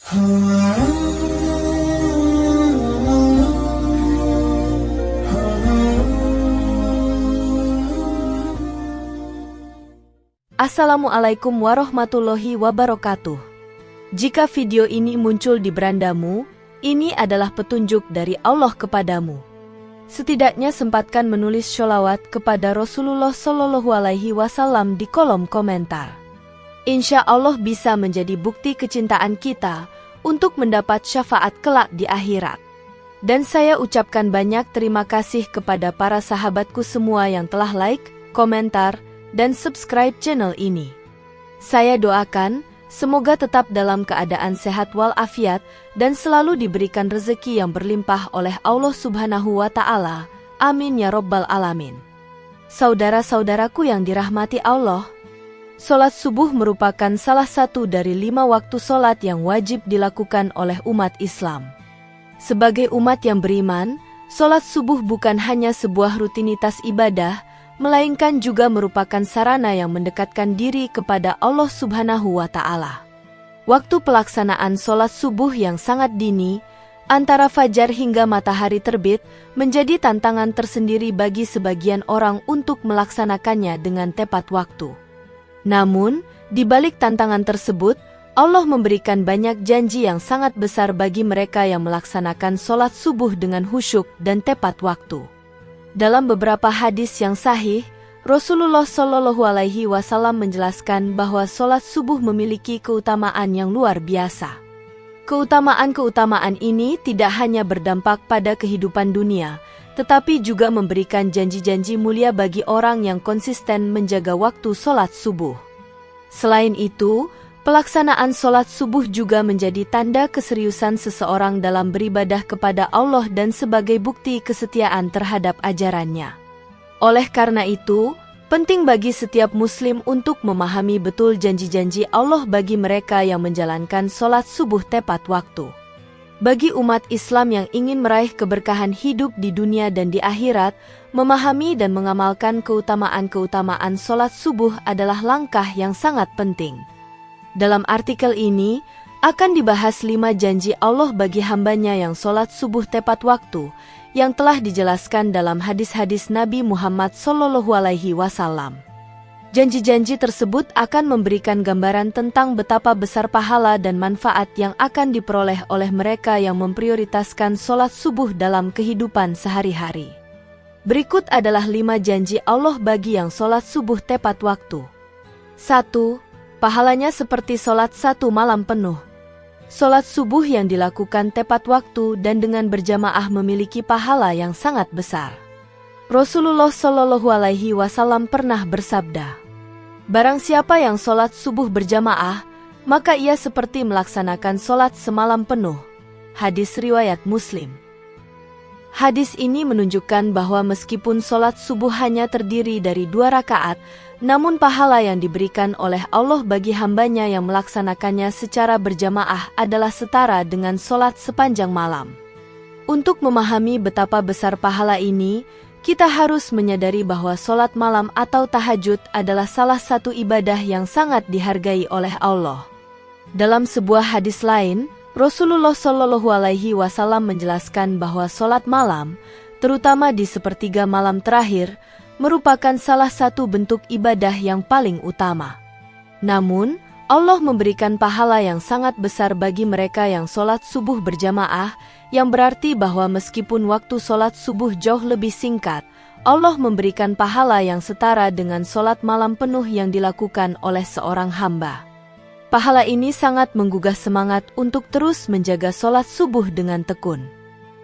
Assalamualaikum warahmatullahi wabarakatuh. Jika video ini muncul di berandamu, ini adalah petunjuk dari Allah kepadamu. Setidaknya sempatkan menulis sholawat kepada Rasulullah Shallallahu Alaihi Wasallam di kolom komentar. Insya Allah bisa menjadi bukti kecintaan kita untuk mendapat syafaat kelak di akhirat. Dan saya ucapkan banyak terima kasih kepada para sahabatku semua yang telah like, komentar, dan subscribe channel ini. Saya doakan, semoga tetap dalam keadaan sehat walafiat dan selalu diberikan rezeki yang berlimpah oleh Allah Subhanahu wa Ta'ala. Amin ya Rabbal Alamin. Saudara-saudaraku yang dirahmati Allah, sholat subuh merupakan salah satu dari 5 waktu sholat yang wajib dilakukan oleh umat Islam. Sebagai umat yang beriman, sholat subuh bukan hanya sebuah rutinitas ibadah, melainkan juga merupakan sarana yang mendekatkan diri kepada Allah Subhanahu wa Ta'ala. Waktu pelaksanaan sholat subuh yang sangat dini, antara fajar hingga matahari terbit, menjadi tantangan tersendiri bagi sebagian orang untuk melaksanakannya dengan tepat waktu. Namun, di balik tantangan tersebut, Allah memberikan banyak janji yang sangat besar bagi mereka yang melaksanakan sholat subuh dengan khusyuk dan tepat waktu. Dalam beberapa hadis yang sahih, Rasulullah Shallallahu Alaihi Wasallam menjelaskan bahwa sholat subuh memiliki keutamaan yang luar biasa. Keutamaan-keutamaan ini tidak hanya berdampak pada kehidupan dunia, tetapi juga memberikan janji-janji mulia bagi orang yang konsisten menjaga waktu sholat subuh. Selain itu, pelaksanaan sholat subuh juga menjadi tanda keseriusan seseorang dalam beribadah kepada Allah dan sebagai bukti kesetiaan terhadap ajarannya. Oleh karena itu, penting bagi setiap muslim untuk memahami betul janji-janji Allah bagi mereka yang menjalankan sholat subuh tepat waktu. Bagi umat Islam yang ingin meraih keberkahan hidup di dunia dan di akhirat, memahami dan mengamalkan keutamaan-keutamaan sholat subuh adalah langkah yang sangat penting. Dalam artikel ini, akan dibahas 5 janji Allah bagi hambanya yang sholat subuh tepat waktu, yang telah dijelaskan dalam hadis-hadis Nabi Muhammad Sallallahu Alaihi Wasallam. Janji-janji tersebut akan memberikan gambaran tentang betapa besar pahala dan manfaat yang akan diperoleh oleh mereka yang memprioritaskan sholat subuh dalam kehidupan sehari-hari. Berikut adalah 5 janji Allah bagi yang sholat subuh tepat waktu. 1. Pahalanya seperti sholat 1 malam penuh. Sholat subuh yang dilakukan tepat waktu dan dengan berjamaah memiliki pahala yang sangat besar. Rasulullah Shallallahu Alaihi Wasallam pernah bersabda, "Barang siapa yang sholat subuh berjamaah, maka ia seperti melaksanakan sholat semalam penuh." Hadis riwayat Muslim. Hadis ini menunjukkan bahwa meskipun sholat subuh hanya terdiri dari 2 rakaat, namun pahala yang diberikan oleh Allah bagi hambanya yang melaksanakannya secara berjamaah adalah setara dengan sholat sepanjang malam. Untuk memahami betapa besar pahala ini, kita harus menyadari bahwa sholat malam atau tahajud adalah salah satu ibadah yang sangat dihargai oleh Allah. Dalam sebuah hadis lain, Rasulullah Shallallahu Alaihi Wasallam menjelaskan bahwa sholat malam, terutama di sepertiga malam terakhir, merupakan salah satu bentuk ibadah yang paling utama. Namun, Allah memberikan pahala yang sangat besar bagi mereka yang sholat subuh berjamaah, yang berarti bahwa meskipun waktu sholat subuh jauh lebih singkat, Allah memberikan pahala yang setara dengan sholat malam penuh yang dilakukan oleh seorang hamba. Pahala ini sangat menggugah semangat untuk terus menjaga sholat subuh dengan tekun.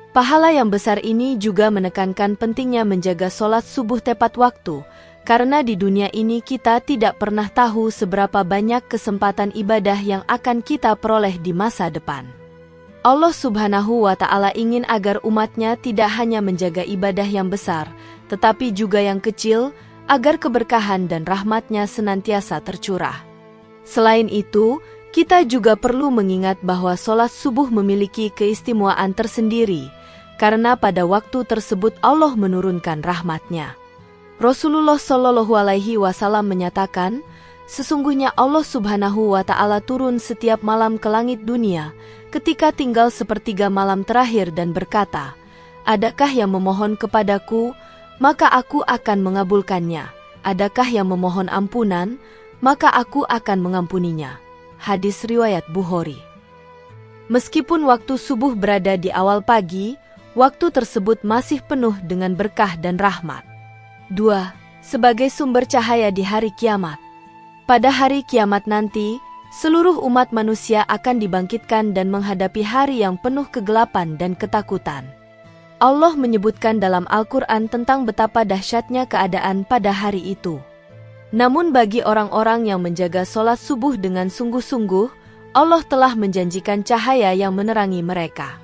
Pahala yang besar ini juga menekankan pentingnya menjaga sholat subuh tepat waktu, karena di dunia ini kita tidak pernah tahu seberapa banyak kesempatan ibadah yang akan kita peroleh di masa depan. Allah Subhanahu wa Ta'ala ingin agar umatnya tidak hanya menjaga ibadah yang besar, tetapi juga yang kecil, agar keberkahan dan rahmatnya senantiasa tercurah. Selain itu, kita juga perlu mengingat bahwa sholat subuh memiliki keistimewaan tersendiri, karena pada waktu tersebut Allah menurunkan rahmatnya. Rasulullah Shallallahu Alaihi Wasallam menyatakan, Sesungguhnya Allah Subhanahu wa Ta'ala turun setiap malam ke langit dunia, ketika tinggal sepertiga malam terakhir dan berkata, "Adakah yang memohon kepadaku, maka aku akan mengabulkannya. Adakah yang memohon ampunan, maka aku akan mengampuninya." Hadis riwayat Bukhari. Meskipun waktu subuh berada di awal pagi, waktu tersebut masih penuh dengan berkah dan rahmat. 2. Sebagai sumber cahaya di hari kiamat. Pada hari kiamat nanti, seluruh umat manusia akan dibangkitkan dan menghadapi hari yang penuh kegelapan dan ketakutan. Allah menyebutkan dalam Al-Quran tentang betapa dahsyatnya keadaan pada hari itu. Namun bagi orang-orang yang menjaga sholat subuh dengan sungguh-sungguh, Allah telah menjanjikan cahaya yang menerangi mereka.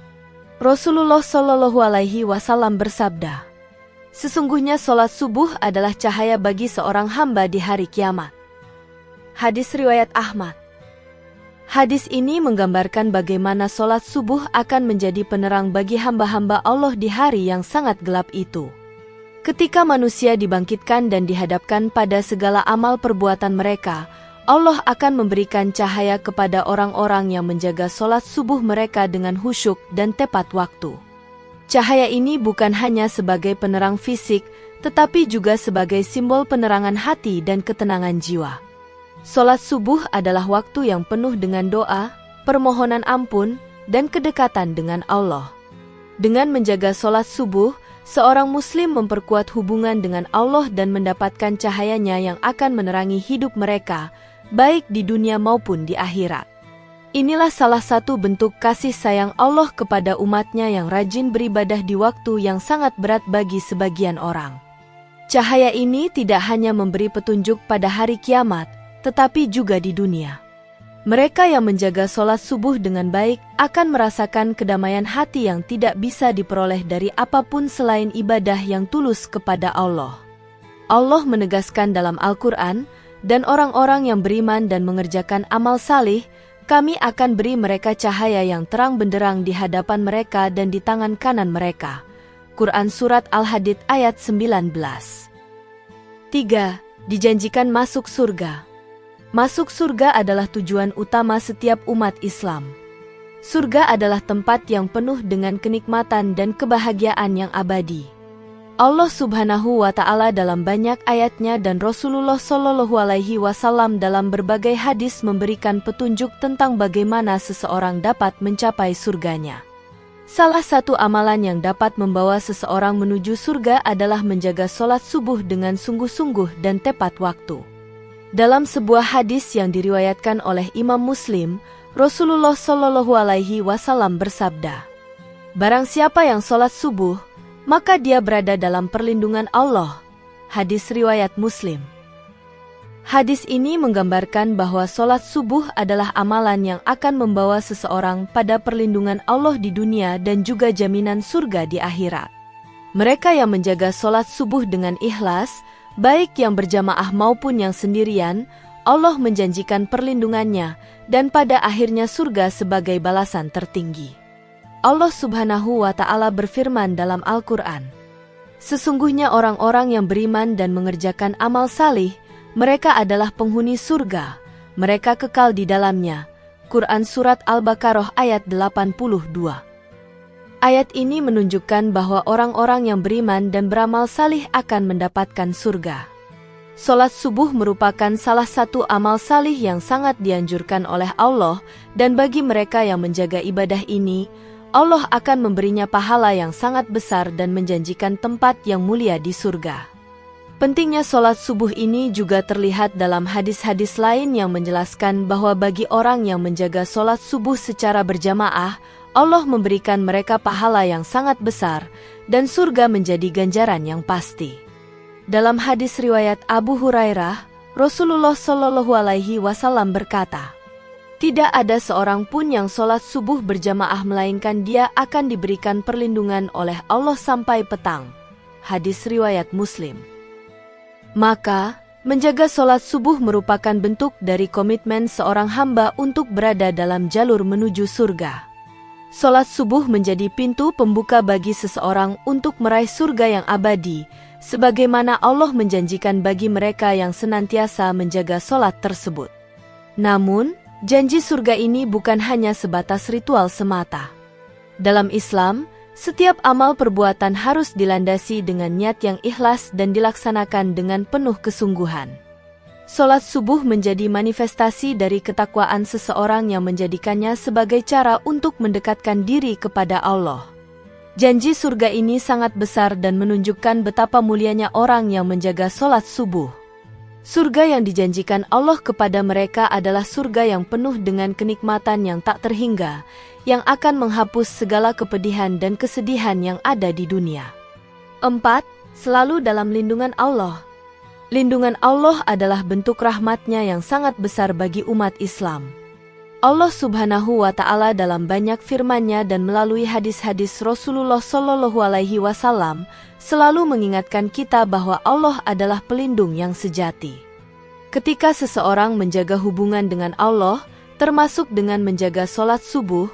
Rasulullah Shallallahu Alaihi Wasallam bersabda, "Sesungguhnya sholat subuh adalah cahaya bagi seorang hamba di hari kiamat." Hadis riwayat Ahmad. Hadis ini menggambarkan bagaimana sholat subuh akan menjadi penerang bagi hamba-hamba Allah di hari yang sangat gelap itu. Ketika manusia dibangkitkan dan dihadapkan pada segala amal perbuatan mereka, Allah akan memberikan cahaya kepada orang-orang yang menjaga sholat subuh mereka dengan khusyuk dan tepat waktu. Cahaya ini bukan hanya sebagai penerang fisik, tetapi juga sebagai simbol penerangan hati dan ketenangan jiwa. Sholat subuh adalah waktu yang penuh dengan doa, permohonan ampun, dan kedekatan dengan Allah. Dengan menjaga sholat subuh, seorang muslim memperkuat hubungan dengan Allah dan mendapatkan cahayanya yang akan menerangi hidup mereka, baik di dunia maupun di akhirat. Inilah salah satu bentuk kasih sayang Allah kepada umatnya yang rajin beribadah di waktu yang sangat berat bagi sebagian orang. Cahaya ini tidak hanya memberi petunjuk pada hari kiamat, tetapi juga di dunia. Mereka yang menjaga sholat subuh dengan baik akan merasakan kedamaian hati yang tidak bisa diperoleh dari apapun selain ibadah yang tulus kepada Allah. Allah menegaskan dalam Al-Quran, "Dan orang-orang yang beriman dan mengerjakan amal salih, kami akan beri mereka cahaya yang terang benderang di hadapan mereka dan di tangan kanan mereka." Quran Surat Al-Hadid ayat 19. 3. Dijanjikan masuk surga. Masuk surga adalah tujuan utama setiap umat Islam. Surga adalah tempat yang penuh dengan kenikmatan dan kebahagiaan yang abadi. Allah Subhanahu wa Ta'ala dalam banyak ayatnya dan Rasulullah Shallallahu Alaihi Wasallam dalam berbagai hadis memberikan petunjuk tentang bagaimana seseorang dapat mencapai surganya. Salah satu amalan yang dapat membawa seseorang menuju surga adalah menjaga sholat subuh dengan sungguh-sungguh dan tepat waktu. Dalam sebuah hadis yang diriwayatkan oleh Imam Muslim, Rasulullah Shallallahu Alaihi Wasallam bersabda, "Barang siapa yang sholat subuh, maka dia berada dalam perlindungan Allah." Hadis riwayat Muslim. Hadis ini menggambarkan bahwa sholat subuh adalah amalan yang akan membawa seseorang pada perlindungan Allah di dunia dan juga jaminan surga di akhirat. Mereka yang menjaga sholat subuh dengan ikhlas, baik yang berjamaah maupun yang sendirian, Allah menjanjikan perlindungannya dan pada akhirnya surga sebagai balasan tertinggi. Allah Subhanahu wa Ta'ala berfirman dalam Al-Quran, "Sesungguhnya orang-orang yang beriman dan mengerjakan amal salih, mereka adalah penghuni surga, mereka kekal di dalamnya." Quran Surat Al-Baqarah ayat 82. Ayat ini menunjukkan bahwa orang-orang yang beriman dan beramal salih akan mendapatkan surga. Sholat subuh merupakan salah satu amal salih yang sangat dianjurkan oleh Allah, dan bagi mereka yang menjaga ibadah ini, Allah akan memberinya pahala yang sangat besar dan menjanjikan tempat yang mulia di surga. Pentingnya sholat subuh ini juga terlihat dalam hadis-hadis lain yang menjelaskan bahwa bagi orang yang menjaga sholat subuh secara berjamaah, Allah memberikan mereka pahala yang sangat besar dan surga menjadi ganjaran yang pasti. Dalam hadis riwayat Abu Hurairah, Rasulullah Shallallahu Alaihi Wasallam berkata, "Tidak ada seorang pun yang sholat subuh berjamaah melainkan dia akan diberikan perlindungan oleh Allah sampai petang." Hadis riwayat Muslim. Maka, menjaga sholat subuh merupakan bentuk dari komitmen seorang hamba untuk berada dalam jalur menuju surga. Sholat subuh menjadi pintu pembuka bagi seseorang untuk meraih surga yang abadi, sebagaimana Allah menjanjikan bagi mereka yang senantiasa menjaga solat tersebut. Namun, janji surga ini bukan hanya sebatas ritual semata. Dalam Islam, setiap amal perbuatan harus dilandasi dengan niat yang ikhlas dan dilaksanakan dengan penuh kesungguhan. Solat subuh menjadi manifestasi dari ketakwaan seseorang yang menjadikannya sebagai cara untuk mendekatkan diri kepada Allah. Janji surga ini sangat besar dan menunjukkan betapa mulianya orang yang menjaga solat subuh. Surga yang dijanjikan Allah kepada mereka adalah surga yang penuh dengan kenikmatan yang tak terhingga, yang akan menghapus segala kepedihan dan kesedihan yang ada di dunia. 4. Selalu dalam lindungan Allah. Lindungan Allah adalah bentuk rahmat-Nya yang sangat besar bagi umat Islam. Allah Subhanahu wa Ta'ala dalam banyak firman-Nya dan melalui hadis-hadis Rasulullah Shallallahu Alaihi Wasallam selalu mengingatkan kita bahwa Allah adalah pelindung yang sejati. Ketika seseorang menjaga hubungan dengan Allah, termasuk dengan menjaga solat subuh,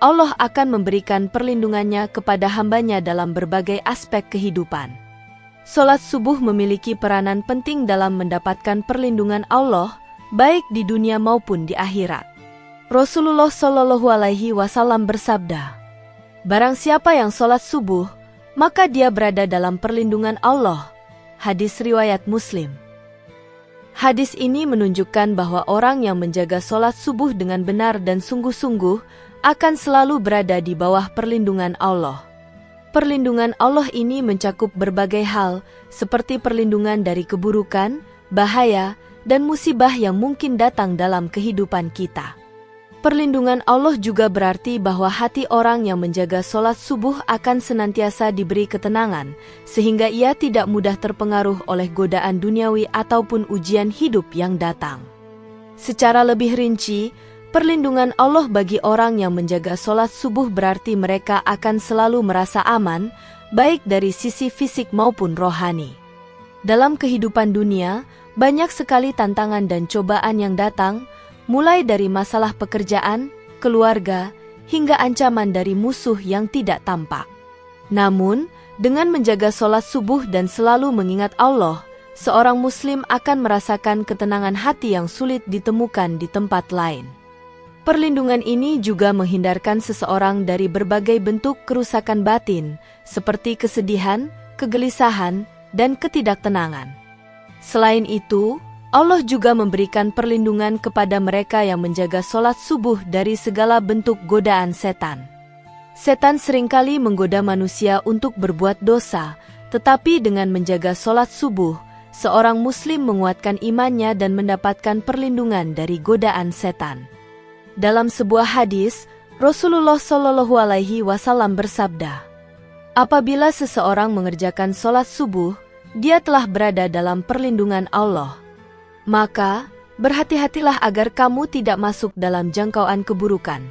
Allah akan memberikan perlindungannya kepada hamba-Nya dalam berbagai aspek kehidupan. Solat subuh memiliki peranan penting dalam mendapatkan perlindungan Allah, baik di dunia maupun di akhirat. Rasulullah Shallallahu Alaihi Wasallam bersabda, "Barang siapa yang solat subuh, maka dia berada dalam perlindungan Allah." Hadis riwayat Muslim. Hadis ini menunjukkan bahwa orang yang menjaga solat subuh dengan benar dan sungguh-sungguh akan selalu berada di bawah perlindungan Allah. Perlindungan Allah ini mencakup berbagai hal, seperti perlindungan dari keburukan, bahaya, dan musibah yang mungkin datang dalam kehidupan kita. Perlindungan Allah juga berarti bahwa hati orang yang menjaga solat subuh akan senantiasa diberi ketenangan, sehingga ia tidak mudah terpengaruh oleh godaan duniawi ataupun ujian hidup yang datang. Secara lebih rinci, perlindungan Allah bagi orang yang menjaga solat subuh berarti mereka akan selalu merasa aman, baik dari sisi fisik maupun rohani. Dalam kehidupan dunia, banyak sekali tantangan dan cobaan yang datang, mulai dari masalah pekerjaan, keluarga, hingga ancaman dari musuh yang tidak tampak. Namun, dengan menjaga solat subuh dan selalu mengingat Allah, seorang muslim akan merasakan ketenangan hati yang sulit ditemukan di tempat lain. Perlindungan ini juga menghindarkan seseorang dari berbagai bentuk kerusakan batin, seperti kesedihan, kegelisahan, dan ketidaktenangan. Selain itu, Allah juga memberikan perlindungan kepada mereka yang menjaga solat subuh dari segala bentuk godaan setan. Setan seringkali menggoda manusia untuk berbuat dosa, tetapi dengan menjaga solat subuh, seorang muslim menguatkan imannya dan mendapatkan perlindungan dari godaan setan. Dalam sebuah hadis, Rasulullah Shallallahu Alaihi Wasallam bersabda, "Apabila seseorang mengerjakan solat subuh, dia telah berada dalam perlindungan Allah. Maka, berhati-hatilah agar kamu tidak masuk dalam jangkauan keburukan."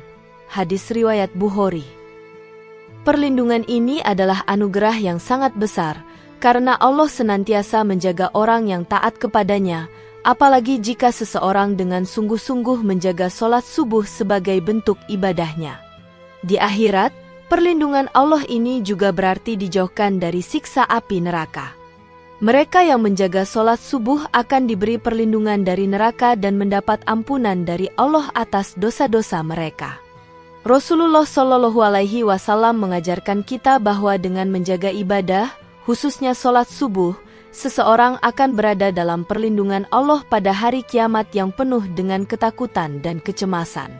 Hadis riwayat Bukhari. Perlindungan ini adalah anugerah yang sangat besar, karena Allah senantiasa menjaga orang yang taat kepadanya, apalagi jika seseorang dengan sungguh-sungguh menjaga solat subuh sebagai bentuk ibadahnya. Di akhirat, perlindungan Allah ini juga berarti dijauhkan dari siksa api neraka. Mereka yang menjaga solat subuh akan diberi perlindungan dari neraka dan mendapat ampunan dari Allah atas dosa-dosa mereka. Rasulullah Shallallahu Alaihi Wasallam mengajarkan kita bahwa dengan menjaga ibadah, khususnya solat subuh, seseorang akan berada dalam perlindungan Allah pada hari kiamat yang penuh dengan ketakutan dan kecemasan.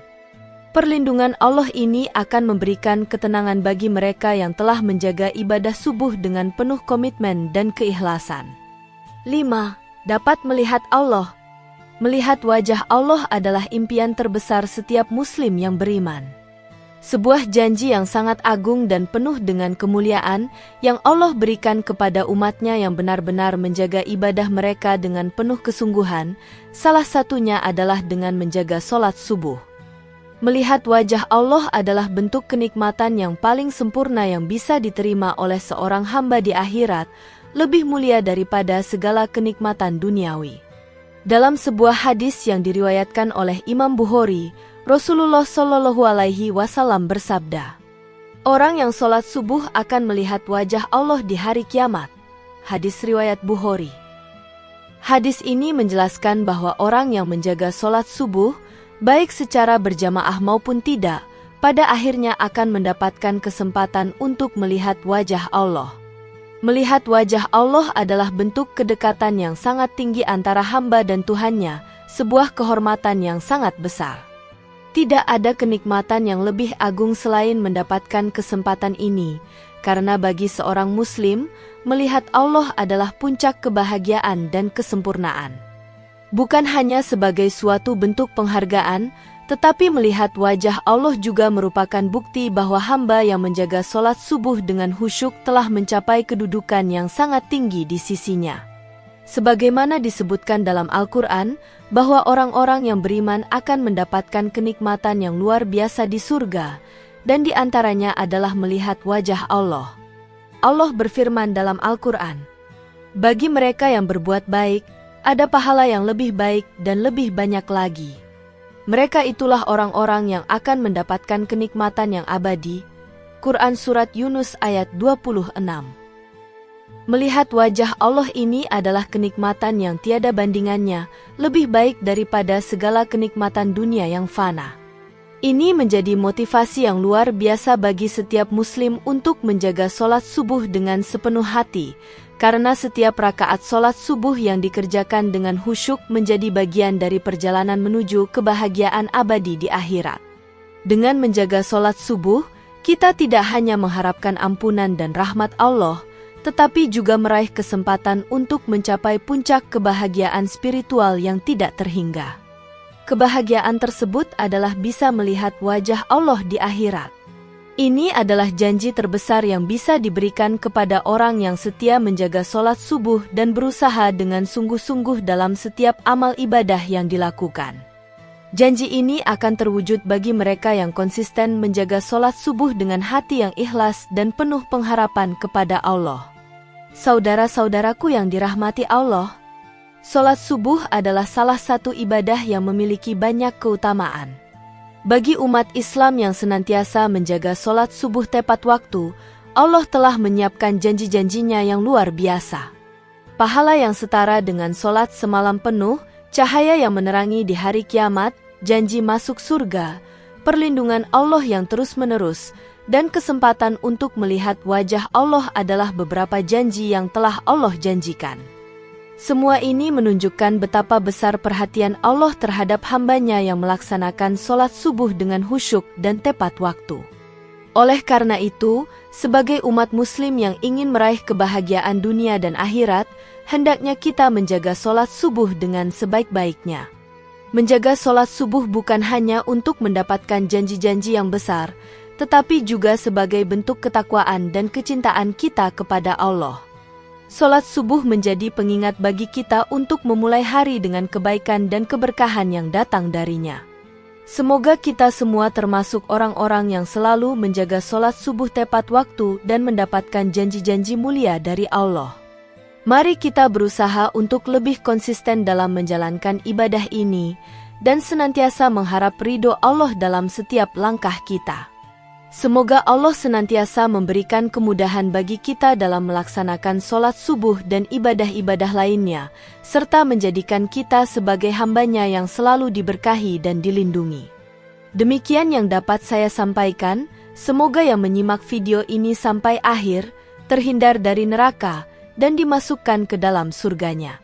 Perlindungan Allah ini akan memberikan ketenangan bagi mereka yang telah menjaga ibadah subuh dengan penuh komitmen dan keikhlasan. 5. Dapat melihat Allah. Melihat wajah Allah adalah impian terbesar setiap muslim yang beriman. Sebuah janji yang sangat agung dan penuh dengan kemuliaan yang Allah berikan kepada umatnya yang benar-benar menjaga ibadah mereka dengan penuh kesungguhan, salah satunya adalah dengan menjaga solat subuh. Melihat wajah Allah adalah bentuk kenikmatan yang paling sempurna yang bisa diterima oleh seorang hamba di akhirat, lebih mulia daripada segala kenikmatan duniawi. Dalam sebuah hadis yang diriwayatkan oleh Imam Bukhari, Rasulullah Shallallahu Alaihi Wasallam bersabda, "Orang yang solat subuh akan melihat wajah Allah di hari kiamat." hadis riwayat Bukhari. Hadis ini menjelaskan bahwa orang yang menjaga sholat subuh, baik secara berjamaah maupun tidak, pada akhirnya akan mendapatkan kesempatan untuk melihat wajah Allah. Melihat wajah Allah adalah bentuk kedekatan yang sangat tinggi antara hamba dan Tuhannya, sebuah kehormatan yang sangat besar. Tidak ada kenikmatan yang lebih agung selain mendapatkan kesempatan ini, karena bagi seorang Muslim, melihat Allah adalah puncak kebahagiaan dan kesempurnaan. Bukan hanya sebagai suatu bentuk penghargaan, tetapi melihat wajah Allah juga merupakan bukti bahwa hamba yang menjaga sholat subuh dengan khusyuk telah mencapai kedudukan yang sangat tinggi di sisinya. Sebagaimana disebutkan dalam Al-Quran, bahwa orang-orang yang beriman akan mendapatkan kenikmatan yang luar biasa di surga, dan di antaranya adalah melihat wajah Allah. Allah berfirman dalam Al-Quran, "Bagi mereka yang berbuat baik, ada pahala yang lebih baik dan lebih banyak lagi. Mereka itulah orang-orang yang akan mendapatkan kenikmatan yang abadi." Quran Surat Yunus ayat 26. Melihat wajah Allah ini adalah kenikmatan yang tiada bandingannya, lebih baik daripada segala kenikmatan dunia yang fana. Ini menjadi motivasi yang luar biasa bagi setiap Muslim untuk menjaga sholat subuh dengan sepenuh hati, karena setiap rakaat sholat subuh yang dikerjakan dengan khusyuk menjadi bagian dari perjalanan menuju kebahagiaan abadi di akhirat. Dengan menjaga sholat subuh, kita tidak hanya mengharapkan ampunan dan rahmat Allah, tetapi juga meraih kesempatan untuk mencapai puncak kebahagiaan spiritual yang tidak terhingga. Kebahagiaan tersebut adalah bisa melihat wajah Allah di akhirat. Ini adalah janji terbesar yang bisa diberikan kepada orang yang setia menjaga sholat subuh dan berusaha dengan sungguh-sungguh dalam setiap amal ibadah yang dilakukan. Janji ini akan terwujud bagi mereka yang konsisten menjaga sholat subuh dengan hati yang ikhlas dan penuh pengharapan kepada Allah. Saudara-saudaraku yang dirahmati Allah, sholat subuh adalah salah satu ibadah yang memiliki banyak keutamaan. Bagi umat Islam yang senantiasa menjaga sholat subuh tepat waktu, Allah telah menyiapkan janji-janjinya yang luar biasa. Pahala yang setara dengan sholat semalam penuh, cahaya yang menerangi di hari kiamat, janji masuk surga, perlindungan Allah yang terus-menerus, dan kesempatan untuk melihat wajah Allah adalah beberapa janji yang telah Allah janjikan. Semua ini menunjukkan betapa besar perhatian Allah terhadap hambanya yang melaksanakan sholat subuh dengan khusyuk dan tepat waktu. Oleh karena itu, sebagai umat Muslim yang ingin meraih kebahagiaan dunia dan akhirat, hendaknya kita menjaga sholat subuh dengan sebaik-baiknya. Menjaga sholat subuh bukan hanya untuk mendapatkan janji-janji yang besar, tetapi juga sebagai bentuk ketakwaan dan kecintaan kita kepada Allah. Sholat subuh menjadi pengingat bagi kita untuk memulai hari dengan kebaikan dan keberkahan yang datang darinya. Semoga kita semua termasuk orang-orang yang selalu menjaga sholat subuh tepat waktu dan mendapatkan janji-janji mulia dari Allah. Mari kita berusaha untuk lebih konsisten dalam menjalankan ibadah ini dan senantiasa mengharap ridho Allah dalam setiap langkah kita. Semoga Allah senantiasa memberikan kemudahan bagi kita dalam melaksanakan sholat subuh dan ibadah-ibadah lainnya, serta menjadikan kita sebagai hambanya yang selalu diberkahi dan dilindungi. Demikian yang dapat saya sampaikan, semoga yang menyimak video ini sampai akhir, terhindar dari neraka, dan dimasukkan ke dalam surganya.